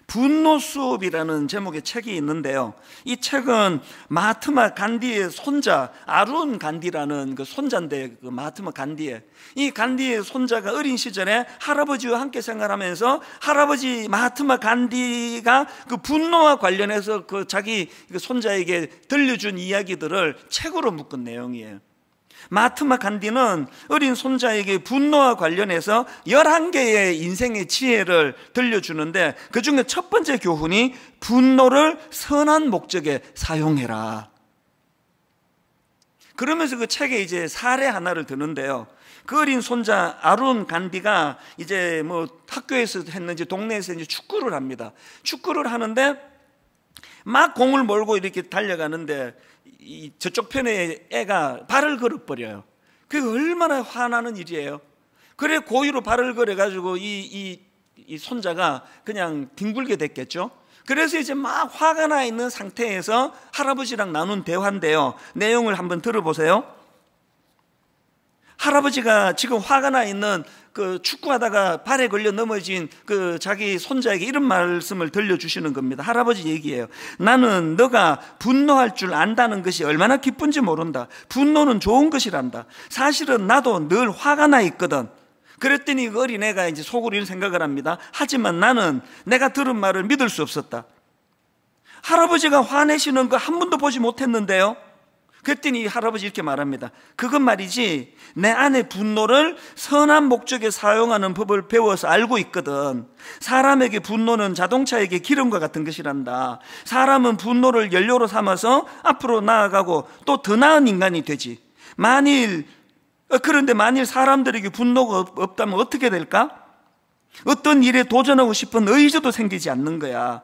분노 수업이라는 제목의 책이 있는데요, 이 책은 마하트마 간디의 손자 아룬 간디라는 그 손자인데, 그 마하트마 간디의 이 간디의 손자가 어린 시절에 할아버지와 함께 생활하면서 할아버지 마하트마 간디가 그 분노와 관련해서 그 자기 그 손자에게 들려준 이야기들을 책으로 묶은 내용이에요. 마하트마 간디는 어린 손자에게 분노와 관련해서 11개의 인생의 지혜를 들려주는데, 그 중에 첫 번째 교훈이 분노를 선한 목적에 사용해라. 그러면서 그 책에 이제 사례 하나를 드는데요, 그 어린 손자 아룬 간디가 이제 뭐 학교에서 했는지 동네에서 이제 축구를 합니다. 축구를 하는데 막 공을 몰고 이렇게 달려가는데 이 저쪽 편에 애가 발을 걸어버려요. 그게 얼마나 화나는 일이에요. 그래 고의로 발을 걸어가지고 이 손자가 그냥 뒹굴게 됐겠죠. 그래서 이제 막 화가 나 있는 상태에서 할아버지랑 나눈 대화인데요, 내용을 한번 들어보세요. 할아버지가 지금 화가 나 있는 그 축구하다가 발에 걸려 넘어진 그 자기 손자에게 이런 말씀을 들려주시는 겁니다. 할아버지 얘기예요. 나는 너가 분노할 줄 안다는 것이 얼마나 기쁜지 모른다. 분노는 좋은 것이란다. 사실은 나도 늘 화가 나 있거든. 그랬더니 그 어린애가 이제 속으로 이런 생각을 합니다. 하지만 나는 내가 들은 말을 믿을 수 없었다. 할아버지가 화내시는 거 한 번도 보지 못했는데요. 그랬더니 할아버지 이렇게 말합니다. 그건 말이지, 내 안의 분노를 선한 목적에 사용하는 법을 배워서 알고 있거든. 사람에게 분노는 자동차에게 기름과 같은 것이란다. 사람은 분노를 연료로 삼아서 앞으로 나아가고 또 더 나은 인간이 되지. 그런데 만일 사람들에게 분노가 없다면 어떻게 될까? 어떤 일에 도전하고 싶은 의지도 생기지 않는 거야.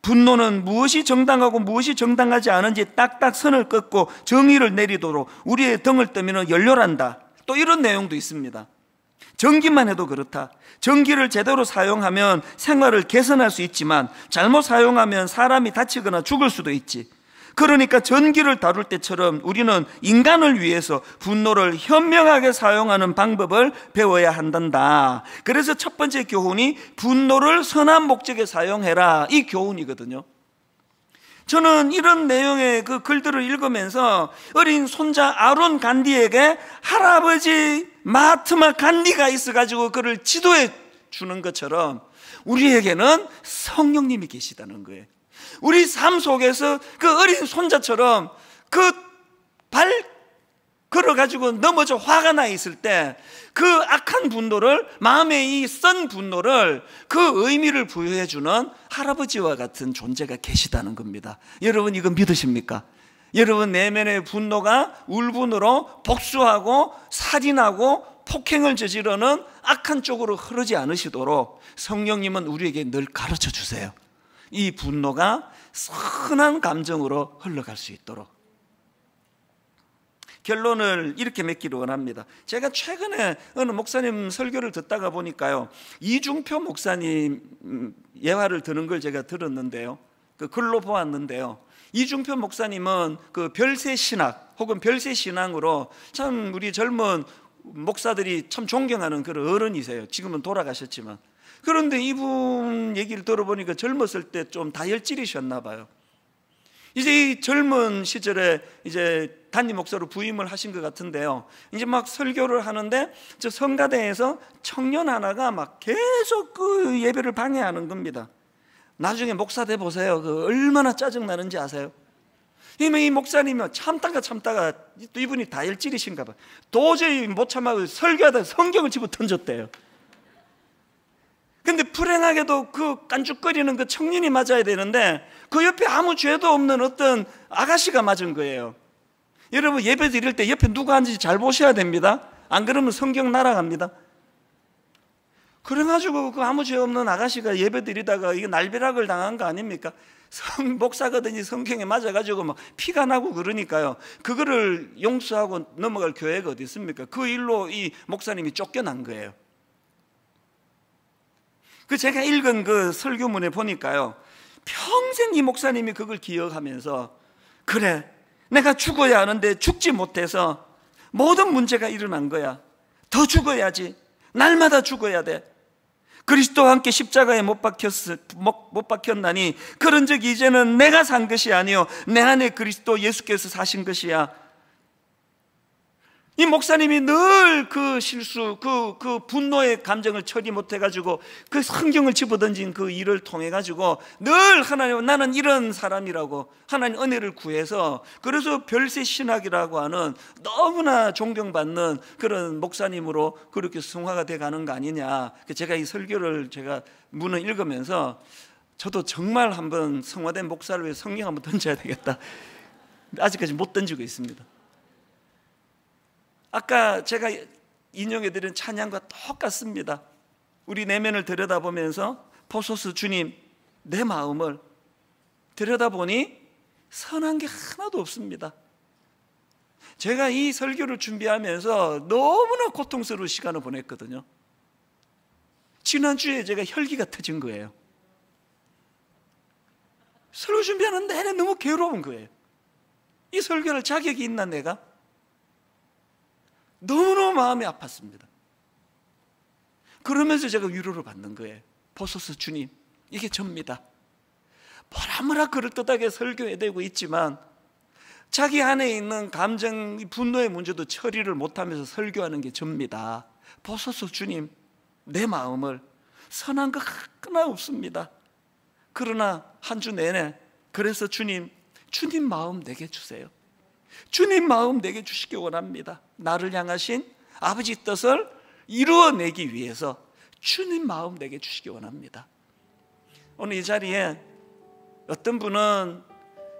분노는 무엇이 정당하고 무엇이 정당하지 않은지 딱딱 선을 긋고 정의를 내리도록 우리의 등을 뜨면 연료란다. 또 이런 내용도 있습니다. 전기만 해도 그렇다. 전기를 제대로 사용하면 생활을 개선할 수 있지만 잘못 사용하면 사람이 다치거나 죽을 수도 있지. 그러니까 전기를 다룰 때처럼 우리는 인간을 위해서 분노를 현명하게 사용하는 방법을 배워야 한단다. 그래서 첫 번째 교훈이 분노를 선한 목적에 사용해라, 이 교훈이거든요. 저는 이런 내용의 그 글들을 읽으면서 어린 손자 아론 간디에게 할아버지 마하트마 간디가 있어가지고 그를 지도해 주는 것처럼 우리에게는 성령님이 계시다는 거예요. 우리 삶 속에서 그 어린 손자처럼 그 발 걸어가지고 넘어져 화가 나 있을 때 그 악한 분노를, 마음의 이 쓴 분노를 그 의미를 부여해주는 할아버지와 같은 존재가 계시다는 겁니다. 여러분 이거 믿으십니까? 여러분 내면의 분노가 울분으로 복수하고 살인하고 폭행을 저지르는 악한 쪽으로 흐르지 않으시도록 성령님은 우리에게 늘 가르쳐 주세요. 이 분노가 선한 감정으로 흘러갈 수 있도록. 결론을 이렇게 맺기를 원합니다. 제가 최근에 어느 목사님 설교를 듣다가 보니까요, 이중표 목사님 예화를 드는 걸 제가 들었는데요, 그 글로 보았는데요, 이중표 목사님은 그 별세 신학 혹은 별세 신앙으로 참 우리 젊은 목사들이 참 존경하는 그런 어른이세요. 지금은 돌아가셨지만. 그런데 이분 얘기를 들어보니까 젊었을 때 좀 다혈질이셨나 봐요. 이제 이 젊은 시절에 이제 단임 목사로 부임을 하신 것 같은데요, 이제 막 설교를 하는데 저 성가대에서 청년 하나가 막 계속 그 예배를 방해하는 겁니다. 나중에 목사 돼 보세요. 그 얼마나 짜증 나는지 아세요? 이 목사님은 참다가 또 이분이 다혈질이신가 봐. 도저히 못 참아서 설교하다가 성경을 집어 던졌대요. 근데 불행하게도 그 깐죽거리는 그 청년이 맞아야 되는데 그 옆에 아무 죄도 없는 어떤 아가씨가 맞은 거예요. 여러분 예배 드릴 때 옆에 누가 앉은지 잘 보셔야 됩니다. 안 그러면 성경 날아갑니다. 그래가지고 그 아무 죄 없는 아가씨가 예배 드리다가 이게 날벼락을 당한 거 아닙니까? 목사거든요. 성경에 맞아가지고 막 피가 나고 그러니까요, 그거를 용서하고 넘어갈 교회가 어디 있습니까? 그 일로 이 목사님이 쫓겨난 거예요. 그 제가 읽은 그 설교문에 보니까요, 평생 이 목사님이 그걸 기억하면서 그래, 내가 죽어야 하는데 죽지 못해서 모든 문제가 일어난 거야. 더 죽어야지. 날마다 죽어야 돼. 그리스도와 함께 십자가에 못 박혔나니 그런 적이 이제는 내가 산 것이 아니요 내 안에 그리스도 예수께서 사신 것이야. 이 목사님이 늘 그 실수, 그 분노의 감정을 처리 못해가지고 그 성경을 집어던진 그 일을 통해가지고 늘 하나님, 나는 이런 사람이라고 하나님 은혜를 구해서, 그래서 별세 신학이라고 하는 너무나 존경받는 그런 목사님으로 그렇게 성화가 돼가는 거 아니냐. 제가 이 설교를 제가 문을 읽으면서 저도 정말 한번 성화된 목사를 위해 성경 한번 던져야 되겠다. 아직까지 못 던지고 있습니다. 아까 제가 인용해드린 찬양과 똑같습니다. 우리 내면을 들여다보면서 보소서 주님, 내 마음을 들여다보니 선한 게 하나도 없습니다. 제가 이 설교를 준비하면서 너무나 고통스러운 시간을 보냈거든요. 지난주에 제가 혈기가 터진 거예요. 설교 준비하는 내내 너무 괴로운 거예요. 이 설교를 자격이 있나 내가? 너무너무 마음이 아팠습니다. 그러면서 제가 위로를 받는 거예요. 보소서 주님, 이게 접니다. 뭐라 그럴듯하게 설교해대고 있지만 자기 안에 있는 감정, 분노의 문제도 처리를 못하면서 설교하는 게 접니다. 보소서 주님, 내 마음을. 선한 거 하나 없습니다. 그러나 한 주 내내 그래서 주님 마음 내게 주세요. 주님 마음 내게 주시기 원합니다. 나를 향하신 아버지 뜻을 이루어내기 위해서 주님 마음 내게 주시기 원합니다. 오늘 이 자리에 어떤 분은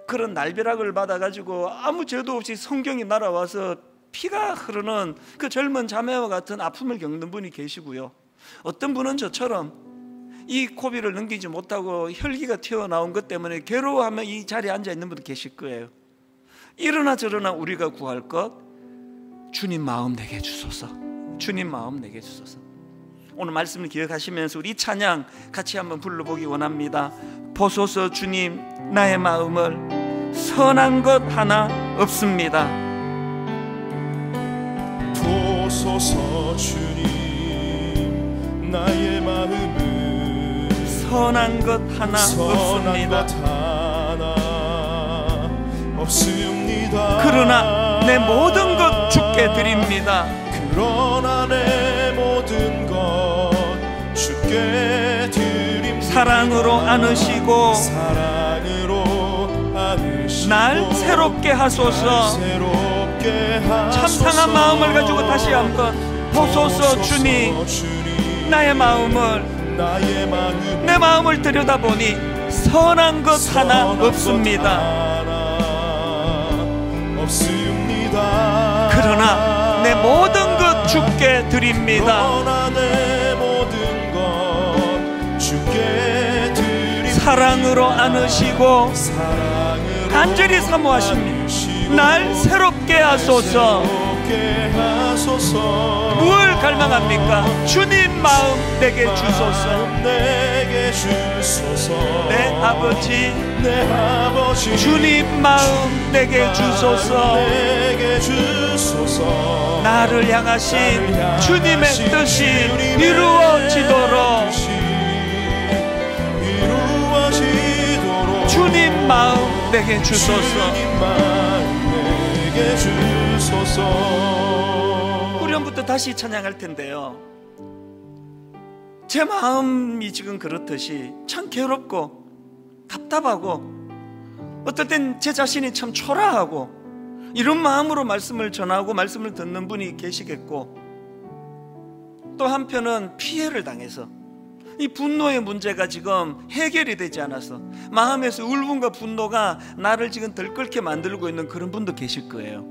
그런 날벼락을 받아가지고 아무 죄도 없이 성경이 날아와서 피가 흐르는 그 젊은 자매와 같은 아픔을 겪는 분이 계시고요, 어떤 분은 저처럼 이 고비를 넘기지 못하고 혈기가 튀어나온 것 때문에 괴로워하며 이 자리에 앉아있는 분도 계실 거예요. 이러나 저러나 우리가 구할 것, 주님 마음 내게 주소서. 주님 마음 내게 주소서. 오늘 말씀을 기억하시면서 우리 찬양 같이 한번 불러보기 원합니다. 보소서 주님, 나의 마음을. 선한 것 하나 없습니다. 보소서 주님, 나의 마음을. 선한 것 하나 없습니다. 그러나 내 모든 것 주께 드립니다. 그러나 내 모든 것 주께 드립니다. 사랑으로 안으시고 날 새롭게 하소서. 참 상한 마음을 가지고 다시 한번 보소서 주님, 나의 마음을. 내 마음을 들여다보니 선한 것 하나 없습니다. 그러나 내 모든 것 주께 드립니다. 사랑으로 안으시고 간절히 사모하십니다. 날 새롭게 하소서. 무엇을 갈망합니까? 주님 마음 내게 주소서. 내 아버지, 주님 마음 내게 주소서. 나를 향하신 주님의 뜻이 이루어지도록 주님 마음 내게 주소서. 후렴부터 다시 찬양할 텐데요, 제 마음이 지금 그렇듯이 참 괴롭고 답답하고 어떨 땐 제 자신이 참 초라하고 이런 마음으로 말씀을 전하고 말씀을 듣는 분이 계시겠고, 또 한편은 피해를 당해서 이 분노의 문제가 지금 해결이 되지 않아서 마음에서 울분과 분노가 나를 지금 들끓게 만들고 있는 그런 분도 계실 거예요.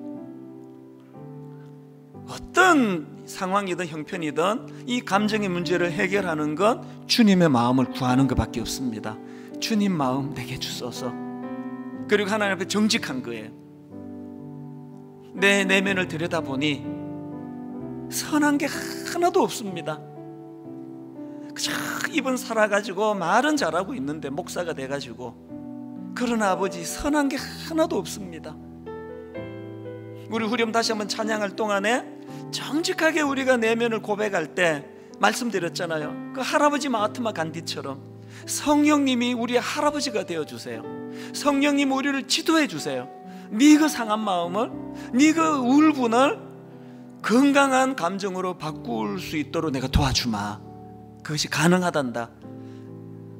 어떤 상황이든 형편이든 이 감정의 문제를 해결하는 건 주님의 마음을 구하는 것밖에 없습니다. 주님 마음 내게 주소서. 그리고 하나님 앞에 정직한 거예요. 내 내면을 들여다보니 선한 게 하나도 없습니다. 그저 입은 살아가지고 말은 잘하고 있는데 목사가 돼가지고, 그러나 아버지 선한 게 하나도 없습니다. 우리 후렴 다시 한번 찬양할 동안에 정직하게 우리가 내면을 고백할 때 말씀드렸잖아요. 그 할아버지 마하트마 간디처럼 성령님이 우리의 할아버지가 되어주세요. 성령님 우리를 지도해 주세요. 네 그 상한 마음을, 네 그 울분을 건강한 감정으로 바꿀 수 있도록 내가 도와주마. 그것이 가능하단다.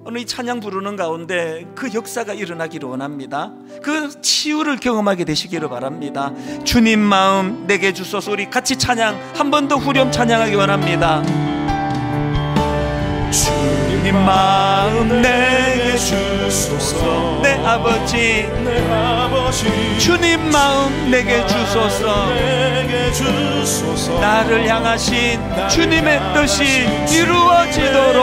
오늘 이 찬양 부르는 가운데 그 역사가 일어나기를 원합니다. 그 치유를 경험하게 되시기를 바랍니다. 주님 마음 내게 주소서. 우리 같이 찬양 한 번 더 후렴 찬양하기 원합니다. 주님 마음 내게 주소서. 내 아버지, 주님 마음 내게 주소서. 나를 향하신 주님의 뜻이 이루어지도록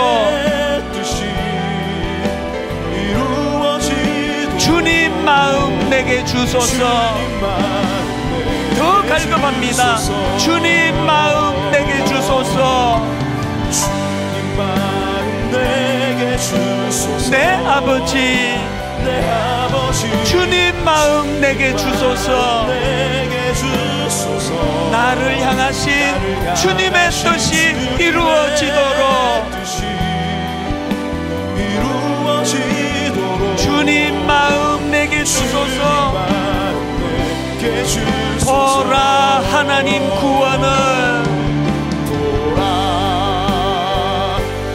주님 마음 내게 주소서. 더 갈급합니다. 주님 마음 내게 주소서. 내 아버지, 주님 마음 내게 주소서. 나를 나를 향하신 주님의 뜻이 이루어지도록 주님 마음 내게 주소서. 보라 하나님 구원을,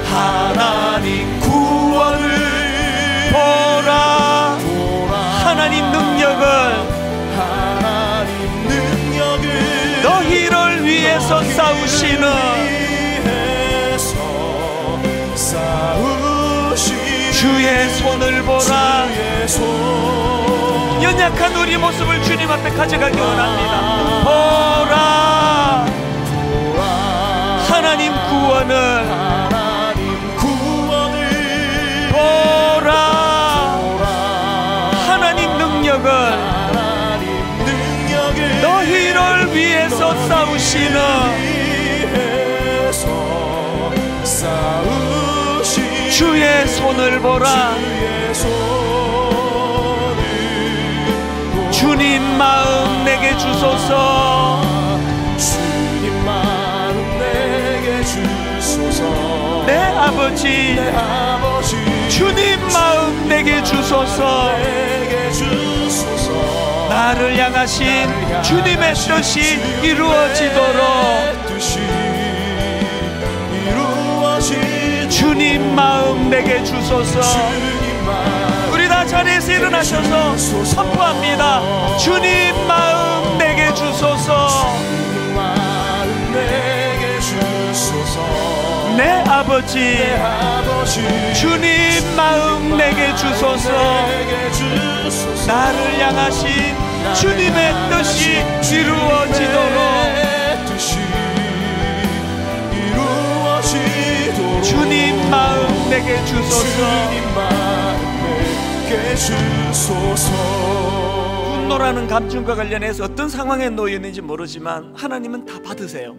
하나님 구원을, 보라 하나님 능력을, 하나님 능력을 너희를 위해서 싸우시는 주의 손을 보라. 연약한 우리 모습을 주님 앞에 가져가기 원합니다. 보라 하나님 구원을, 보라 하나님 능력을, 너희를 위해서 싸우시는 주의 손을 보라. 주님 마음 내게 주소서. 주님 마음 내게 주소서. 내 아버지 주님 마음 내게 주소서. 나를 향하신 주님의 뜻이 이루어지도록 주님 마음 내게 주소서. 우리 다 자리에서 일어나셔서 선포합니다. 주님 마음 내게 주소서. 내 아버지 주님 마음 내게 주소서. 나를 향하신 주님의 뜻이 이루어지도록 주님 마음 내게 주소서. 분노라는 감정과 관련해서 어떤 상황에 놓여 있는지 모르지만 하나님은 다 받으세요.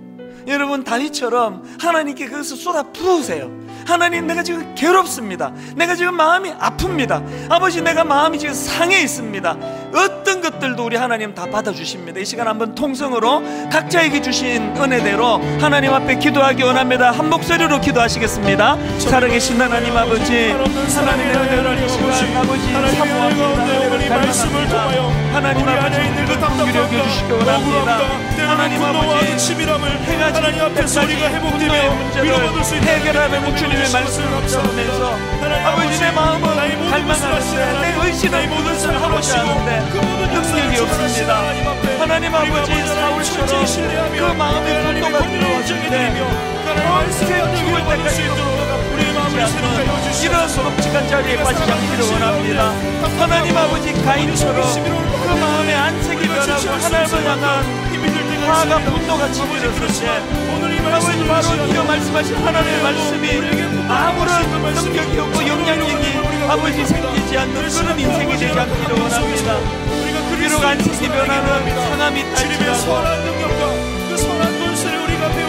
여러분 다윗처럼 하나님께 그것을 쏟아 부으세요. 하나님, 내가 지금 괴롭습니다. 내가 지금 마음이 아픕니다. 아버지, 내가 마음이 지금 상해 있습니다. 어떤 것들도 우리 하나님 다 받아주십니다. 이 시간 한번 통성으로 각자에게 주신 은혜대로 하나님 앞에 기도하기 원합니다. 한 목소리로 기도하시겠습니다. 살아계신 하나님 아버지, 하나님의 은혜를 이 시간 아버지 사모합니다. 말씀을 통하여 하나님 아버지 긍휼히 여겨주시기 원합니다. 하나님 아버지 하나님 앞에서 우리가 회복되며 위로받을 수 있는 해결하는 주님의 말씀을 잡으면서 아버지, 내 마음은 갈망하는데 내 의식은 그것을 하고자 하는데 능력이 없습니다. 하나님 아버지, 사울처럼 그 마음의 분노가 들어왔는데 평생 죽을 때까지 우리 마음을 새롭게 이런 끔찍한 자리에 빠지지 않기를 원합니다. 하나님 아버지, 가인처럼 그 마음의 안색이 변하고 하나님을 향한 화가 분노가 치밀었을 때 아버지, 바로 이어 말씀하신 하나님의 말씀이 아무런 능력이 없고 영향력이 아버지 생기지 않는 그런 인생이 되지 않기를 원합니다. 비록 안색이 변하는 상함이 딸지라도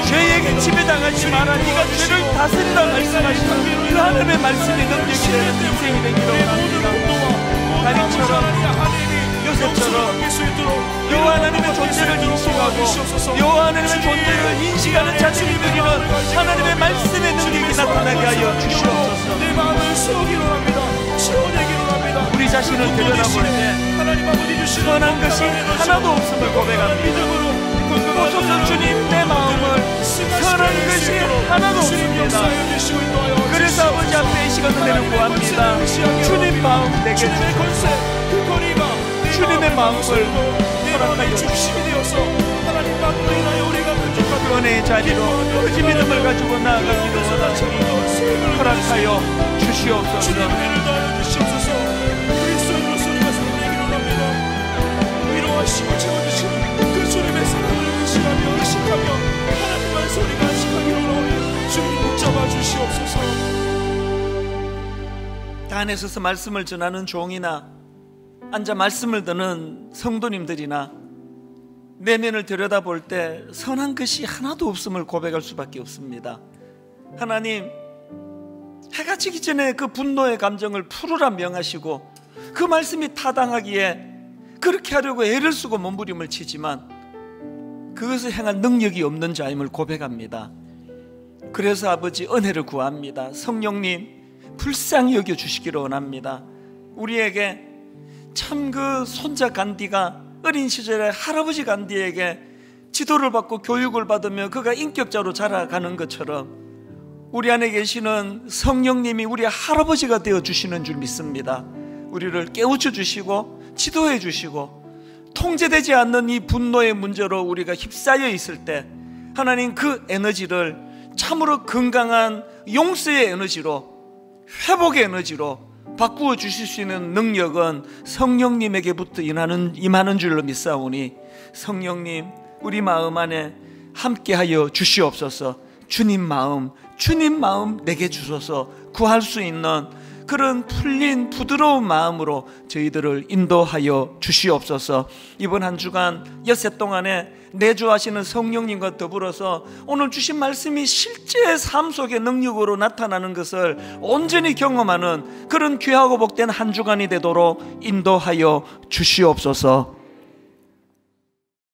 죄에게 지배당하지 마라. 네가 죄를 다스리라 말씀하시는 그 하나님의 말씀이 능력이 되는 인생이 되기를 원합니다. 다윗처럼, 요셉처럼 여호와 하나님의 존재를 인식하고 여호와 하나님의 존재를 인식하는 자들이 누리는 하나님의 말씀의 능력이 나타나게 하여 주시옵소서. 우리 자신을 들여다볼 때 선한 것이 하나도 없음을 고백합니다. 보소서 주님, 내 마음을 선한 것이 하나도 없습니다. 그래서 아버지 앞에 이 시간 은혜를 구합니다. 주님 마음 내게 주소서. 주님의 마음을 허락하여 주시옵소서. 그 은혜의 자리로 그 믿음을 가지고 나아가기를 원하시니 허락하여 주시옵소서. 위로하시고 채워주시는 그 주님의 사랑을 의식하며 하나님만 소리가 의식하기로 원하오니 주님 붙잡아 주시옵소서. 단에 서서 말씀을 전하는 종이나 앉아 말씀을 듣는 성도님들이나 내면을 들여다볼 때 선한 것이 하나도 없음을 고백할 수밖에 없습니다. 하나님, 해가 지기 전에 그 분노의 감정을 풀으라 명하시고 그 말씀이 타당하기에 그렇게 하려고 애를 쓰고 몸부림을 치지만 그것을 행할 능력이 없는 자임을 고백합니다. 그래서 아버지 은혜를 구합니다. 성령님 불쌍히 여겨주시기를 원합니다. 우리에게 참 그 손자 간디가 어린 시절에 할아버지 간디에게 지도를 받고 교육을 받으며 그가 인격자로 자라가는 것처럼 우리 안에 계시는 성령님이 우리의 할아버지가 되어주시는 줄 믿습니다. 우리를 깨우쳐 주시고 지도해 주시고 통제되지 않는 이 분노의 문제로 우리가 휩싸여 있을 때 하나님 그 에너지를 참으로 건강한 용서의 에너지로, 회복의 에너지로 바꾸어 주실 수 있는 능력은 성령님에게부터 임하는 줄로 믿사오니 성령님 우리 마음 안에 함께하여 주시옵소서. 주님 마음 내게 주소서. 구할 수 있는 그런 풀린 부드러운 마음으로 저희들을 인도하여 주시옵소서. 이번 한 주간 엿새 동안에 내주하시는 성령님과 더불어서 오늘 주신 말씀이 실제 삶 속의 능력으로 나타나는 것을 온전히 경험하는 그런 귀하고 복된 한 주간이 되도록 인도하여 주시옵소서.